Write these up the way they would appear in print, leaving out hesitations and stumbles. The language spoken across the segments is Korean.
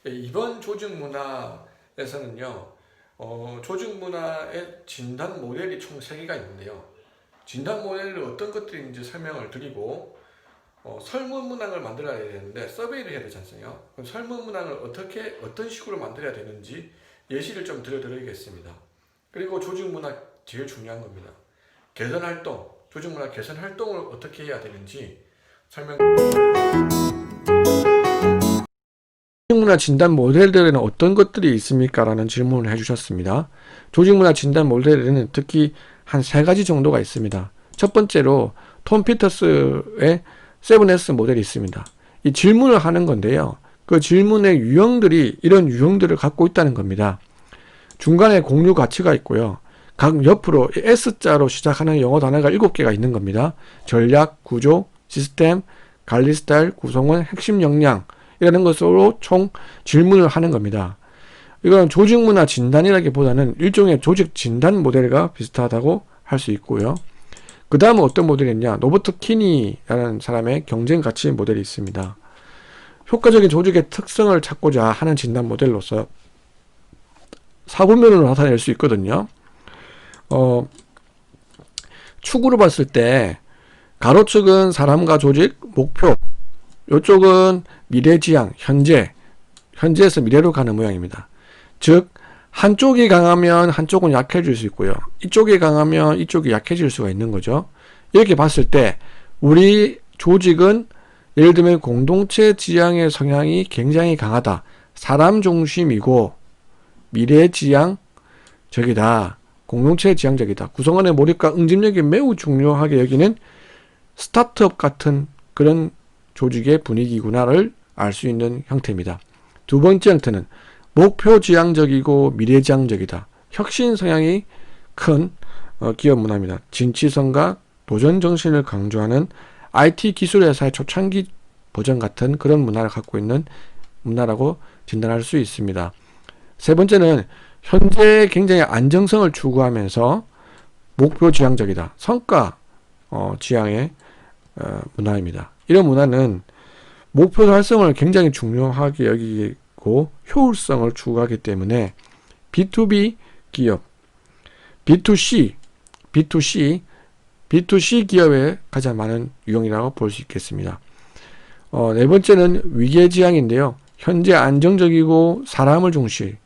네, 이번 조직문화에서는요, 조직문화의 진단 모델이 총 3개가 있는데요. 진단 모델을 어떤 것들인지 설명을 드리고, 설문문항을 만들어야 되는데, 서베이를 해야 되지 않습니까? 그럼 설문문항을 어떤 식으로 만들어야 되는지 예시를 좀 들어드리겠습니다. 그리고 조직문화 제일 중요한 겁니다. 개선활동, 조직문화 개선활동을 어떻게 해야 되는지 설명. 조직문화 진단 모델들에는 어떤 것들이 있습니까? 라는 질문을 해주셨습니다. 조직문화 진단 모델에는 특히 한 3가지 정도가 있습니다. 첫 번째로 톰 피터스의 7S 모델이 있습니다. 이 질문을 하는 건데요. 그 질문의 유형들이 이런 유형들을 갖고 있다는 겁니다. 중간에 공유 가치가 있고요. 각 옆으로 S자로 시작하는 영어 단어가 7개가 있는 겁니다. 전략, 구조, 시스템, 관리 스타일, 구성원, 핵심 역량 이라는 것으로 총 질문을 하는 겁니다. 이건 조직문화 진단이라기보다는 일종의 조직 진단 모델과 비슷하다고 할 수 있고요. 그 다음은 어떤 모델이 있냐? 로버트 키니라는 사람의 경쟁 가치 모델이 있습니다. 효과적인 조직의 특성을 찾고자 하는 진단 모델로서 사분면으로 나타낼 수 있거든요. 축으로 봤을 때 가로축은 사람과 조직, 목표, 이쪽은 미래지향, 현재에서 미래로 가는 모양입니다. 즉 한쪽이 강하면 한쪽은 약해질 수 있고요. 이쪽이 강하면 이쪽이 약해질 수가 있는 거죠. 이렇게 봤을 때 우리 조직은 예를 들면 공동체 지향의 성향이 굉장히 강하다. 사람 중심이고 미래지향적이다. 공동체 지향적이다. 구성원의 몰입과 응집력이 매우 중요하게 여기는 스타트업 같은 그런 조직의 분위기구나를 알 수 있는 형태입니다. 두 번째 형태는 목표 지향적이고 미래지향적이다. 혁신 성향이 큰 기업 문화입니다. 진취성과 도전 정신을 강조하는 IT 기술 회사의 초창기 버전 같은 그런 문화를 갖고 있는 문화라고 진단할 수 있습니다. 세 번째는 현재 굉장히 안정성을 추구하면서 목표 지향적이다. 성과 지향의 문화입니다. 이런 문화는 목표 달성을 굉장히 중요하게 여기고 효율성을 추구하기 때문에 B2B 기업, B2C 기업에 가장 많은 유형이라고 볼 수 있겠습니다. 네 번째는 위계지향인데요. 현재 안정적이고 사람을 중시하는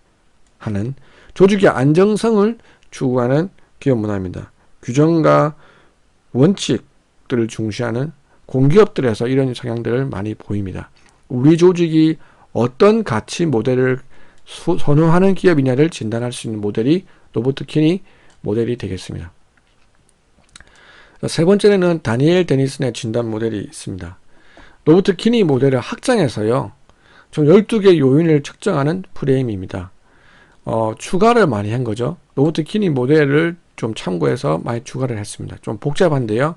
조직의 안정성을 추구하는 기업 문화입니다. 규정과 원칙들을 중시하는 공기업들에서 이런 성향들을 많이 보입니다. 우리 조직이 어떤 가치 모델을 선호하는 기업이냐를 진단할 수 있는 모델이 로버트 키니 모델이 되겠습니다. 세 번째는 다니엘 데니슨의 진단 모델이 있습니다. 로버트 키니 모델은 학장에서요. 총 12개 요인을 측정하는 프레임입니다. 추가를 많이 한 거죠. 로버트 키니 모델을 좀 참고해서 많이 추가를 했습니다. 좀 복잡한데요.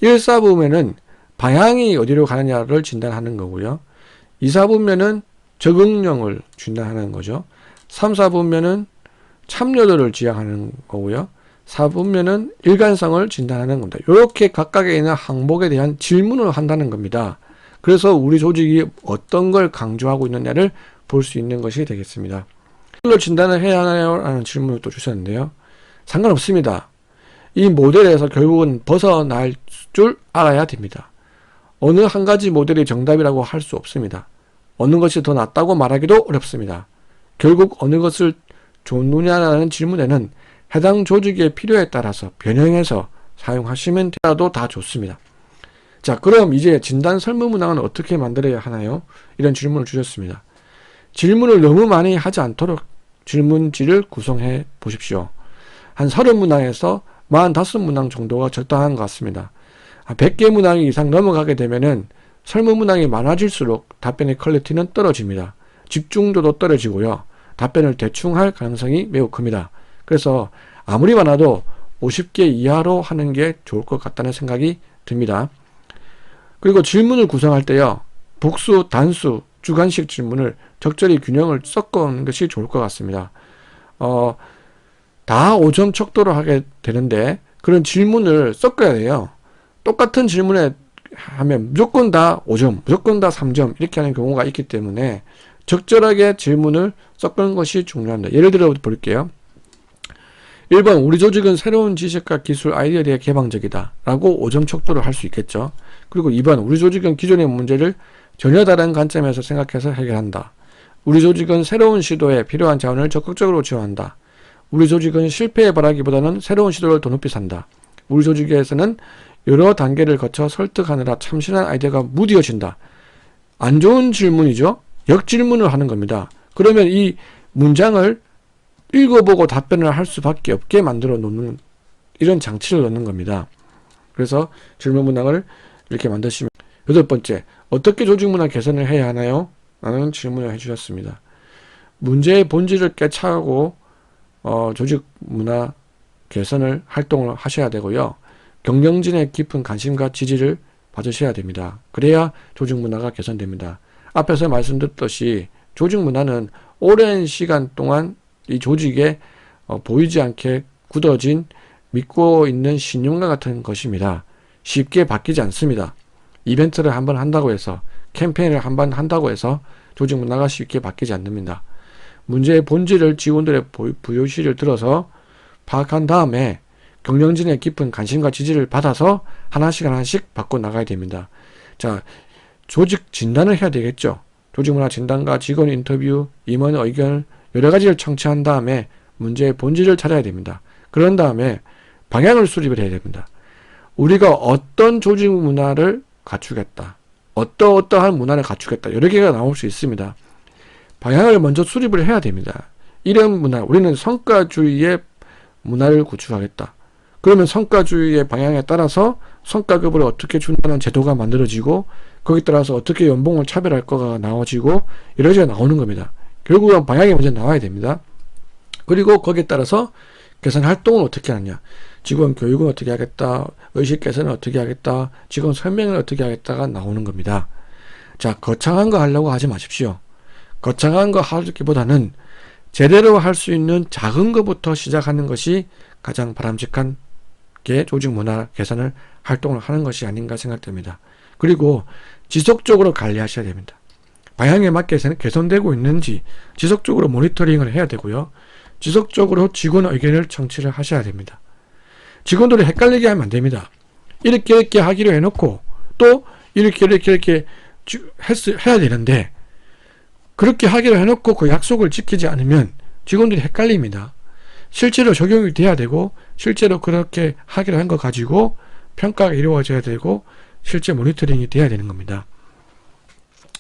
1, 4부면은 방향이 어디로 가느냐를 진단하는 거고요. 2, 4부면은 적응력을 진단하는 거죠. 3, 4부면은 참여도를 지향하는 거고요. 4부면은 일관성을 진단하는 겁니다. 이렇게 각각에 있는 항목에 대한 질문을 한다는 겁니다. 그래서 우리 조직이 어떤 걸 강조하고 있느냐를 볼 수 있는 것이 되겠습니다. 이걸로 진단을 해야 하나요? 라는 질문을 또 주셨는데요. 상관없습니다. 이 모델에서 결국은 벗어날 줄 알아야 됩니다. 어느 한 가지 모델이 정답이라고 할 수 없습니다. 어느 것이 더 낫다고 말하기도 어렵습니다. 결국 어느 것을 좋느냐라는 질문에는 해당 조직의 필요에 따라서 변형해서 사용하시면 되라도 다 좋습니다. 자, 그럼 이제 진단 설문문항은 어떻게 만들어야 하나요? 이런 질문을 주셨습니다. 질문을 너무 많이 하지 않도록 질문지를 구성해 보십시오. 한 30문항에서 45문항 정도가 적당한 것 같습니다. 100개 문항 이상 넘어가게 되면은 설문문항이 많아질수록 답변의 퀄리티는 떨어집니다. 집중도도 떨어지고요. 답변을 대충 할 가능성이 매우 큽니다. 그래서 아무리 많아도 50개 이하로 하는 게 좋을 것 같다는 생각이 듭니다. 그리고 질문을 구성할 때요. 복수, 단수, 주관식 질문을 적절히 균형을 섞어오는 것이 좋을 것 같습니다. 다 5점 척도로 하게 되는데 그런 질문을 섞어야 돼요. 똑같은 질문에 하면 무조건 다 5점, 무조건 다 3점 이렇게 하는 경우가 있기 때문에 적절하게 질문을 섞는 것이 중요합니다. 예를 들어 볼게요. 1번 우리 조직은 새로운 지식과 기술 아이디어에 대해 개방적이다 라고 5점 촉구를 할 수 있겠죠. 그리고 2번 우리 조직은 기존의 문제를 전혀 다른 관점에서 생각해서 해결한다. 우리 조직은 새로운 시도에 필요한 자원을 적극적으로 지원한다. 우리 조직은 실패에 바라기보다는 새로운 시도를 더 높이 산다. 우리 조직에서는 여러 단계를 거쳐 설득하느라 참신한 아이디어가 무뎌진다. 안 좋은 질문이죠. 역질문을 하는 겁니다. 그러면 이 문장을 읽어보고 답변을 할 수밖에 없게 만들어 놓는 이런 장치를 넣는 겁니다. 그래서 질문 문항을 이렇게 만드시면 8번째, 어떻게 조직 문화 개선을 해야 하나요? 라는 질문을 해주셨습니다. 문제의 본질을 깨차고 조직 문화 개선을 활동을 하셔야 되고요. 경영진의 깊은 관심과 지지를 받으셔야 됩니다. 그래야 조직 문화가 개선됩니다. 앞에서 말씀드렸듯이 조직 문화는 오랜 시간 동안 이 조직에 보이지 않게 굳어진 믿고 있는 신용과 같은 것입니다. 쉽게 바뀌지 않습니다. 이벤트를 한번 한다고 해서 캠페인을 한번 한다고 해서 조직 문화가 쉽게 바뀌지 않습니다. 문제의 본질을 직원들의 부요시를 들어서 파악한 다음에 경영진의 깊은 관심과 지지를 받아서 하나씩 바꿔 나가야 됩니다. 자, 조직 진단을 해야 되겠죠. 조직 문화 진단과 직원 인터뷰, 임원 의견을 여러 가지를 청취한 다음에 문제의 본질을 찾아야 됩니다. 그런 다음에 방향을 수립을 해야 됩니다. 우리가 어떤 조직 문화를 갖추겠다. 어떠한 문화를 갖추겠다. 여러 개가 나올 수 있습니다. 방향을 먼저 수립을 해야 됩니다. 이런 문화, 우리는 성과주의의 문화를 구축하겠다. 그러면 성과주의의 방향에 따라서 성과급을 어떻게 준다는 제도가 만들어지고 거기에 따라서 어떻게 연봉을 차별할 거가 나와지고 여러 가지가 나오는 겁니다. 결국은 방향이 먼저 나와야 됩니다. 그리고 거기에 따라서 개선 활동을 어떻게 하느냐. 직원 교육은 어떻게 하겠다. 의식 개선은 어떻게 하겠다. 직원 설명을 어떻게 하겠다가 나오는 겁니다. 자, 거창한 거 하려고 하지 마십시오. 거창한 거 하기보다는 제대로 할 수 있는 작은 것부터 시작하는 것이 가장 바람직한 게 조직 문화 개선을 활동을 하는 것이 아닌가 생각됩니다. 그리고 지속적으로 관리하셔야 됩니다. 방향에 맞게 개선되고 있는지 지속적으로 모니터링을 해야 되고요. 지속적으로 직원 의견을 청취를 하셔야 됩니다. 직원들이 헷갈리게 하면 안 됩니다. 이렇게 하기로 해놓고 또 이렇게 해야 되는데 그렇게 하기로 해놓고 그 약속을 지키지 않으면 직원들이 헷갈립니다. 실제로 적용이 돼야 되고 실제로 그렇게 하기로 한 거 가지고 평가가 이루어져야 되고 실제 모니터링이 돼야 되는 겁니다.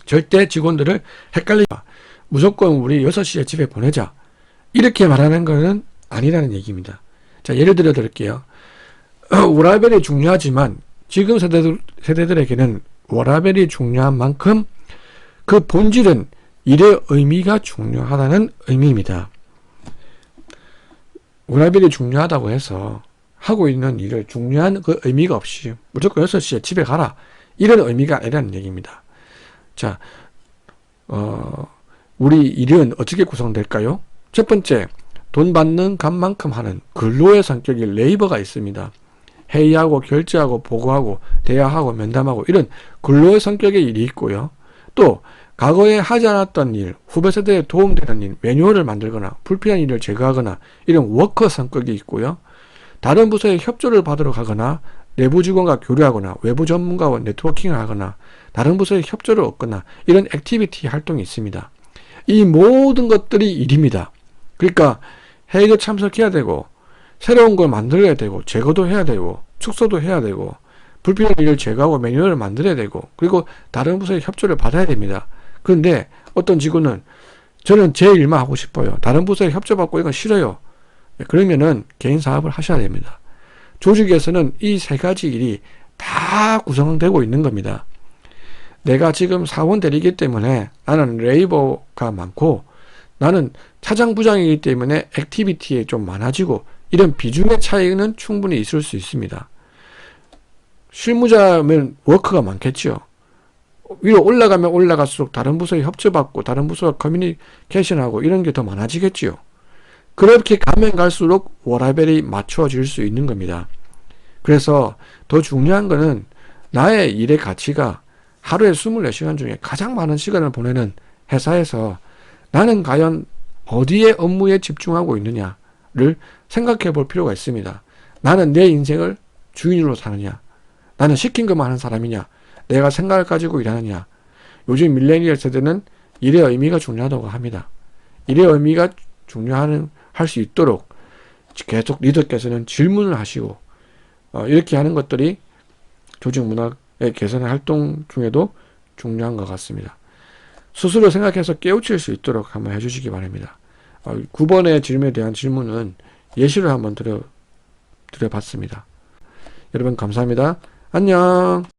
절대 직원들을 헷갈리지 마. 무조건 우리 6시에 집에 보내자. 이렇게 말하는 것은 아니라는 얘기입니다. 자, 예를 들어 드릴게요. 워라밸이 중요하지만 지금 세대들에게는 워라밸이 중요한 만큼 그 본질은 일의 의미가 중요하다는 의미입니다. 워라밸이 중요하다고 해서 하고 있는 일을 중요한 그 의미가 없이 무조건 6시에 집에 가라. 이런 의미가 아니라는 얘기입니다. 자, 우리 일은 어떻게 구성될까요? 첫 번째, 돈 받는 값만큼 하는 근로의 성격이 레이버가 있습니다. 회의하고 결제하고 보고하고 대화하고 면담하고 이런 근로의 성격의 일이 있고요. 또 과거에 하지 않았던 일, 후배 세대에 도움되는 일, 매뉴얼을 만들거나 불필요한 일을 제거하거나 이런 워커 성격이 있고요. 다른 부서에 협조를 받으러 가거나 내부 직원과 교류하거나 외부 전문가와 네트워킹을 하거나 다른 부서에 협조를 얻거나 이런 액티비티 활동이 있습니다. 이 모든 것들이 일입니다. 그러니까 회의도 참석해야 되고 새로운 걸 만들어야 되고 제거도 해야 되고 축소도 해야 되고 불필요한 일을 제거하고 매뉴얼을 만들어야 되고 그리고 다른 부서의 협조를 받아야 됩니다. 그런데 어떤 직원은 저는 제 일만 하고 싶어요. 다른 부서에 협조받고 이건 싫어요. 그러면은 개인 사업을 하셔야 됩니다. 조직에서는 이 세 가지 일이 다 구성되고 있는 겁니다. 내가 지금 사원 대리이기 때문에 나는 레이버가 많고 나는 차장 부장이기 때문에 액티비티에 좀 많아지고 이런 비중의 차이는 충분히 있을 수 있습니다. 실무자면 워크가 많겠죠. 위로 올라가면 올라갈수록 다른 부서에 협조받고 다른 부서와 커뮤니케이션하고 이런 게 더 많아지겠지요. 그렇게 가면 갈수록 워라밸이 맞춰질 수 있는 겁니다. 그래서 더 중요한 거는 나의 일의 가치가 하루에 24시간 중에 가장 많은 시간을 보내는 회사에서 나는 과연 어디에 업무에 집중하고 있느냐를 생각해 볼 필요가 있습니다. 나는 내 인생을 주인으로 사느냐? 나는 시킨 것만 하는 사람이냐? 내가 생각을 가지고 일하느냐? 요즘 밀레니얼 세대는 일의 의미가 중요하다고 합니다. 일의 의미가 할 수 있도록 계속 리더께서는 질문을 하시고 이렇게 하는 것들이 조직 문화의 개선 활동 중에도 중요한 것 같습니다. 스스로 생각해서 깨우칠 수 있도록 한번 해주시기 바랍니다. 9번의 질문에 대한 질문은 예시를 한번 드려봤습니다. 여러분 감사합니다. 안녕.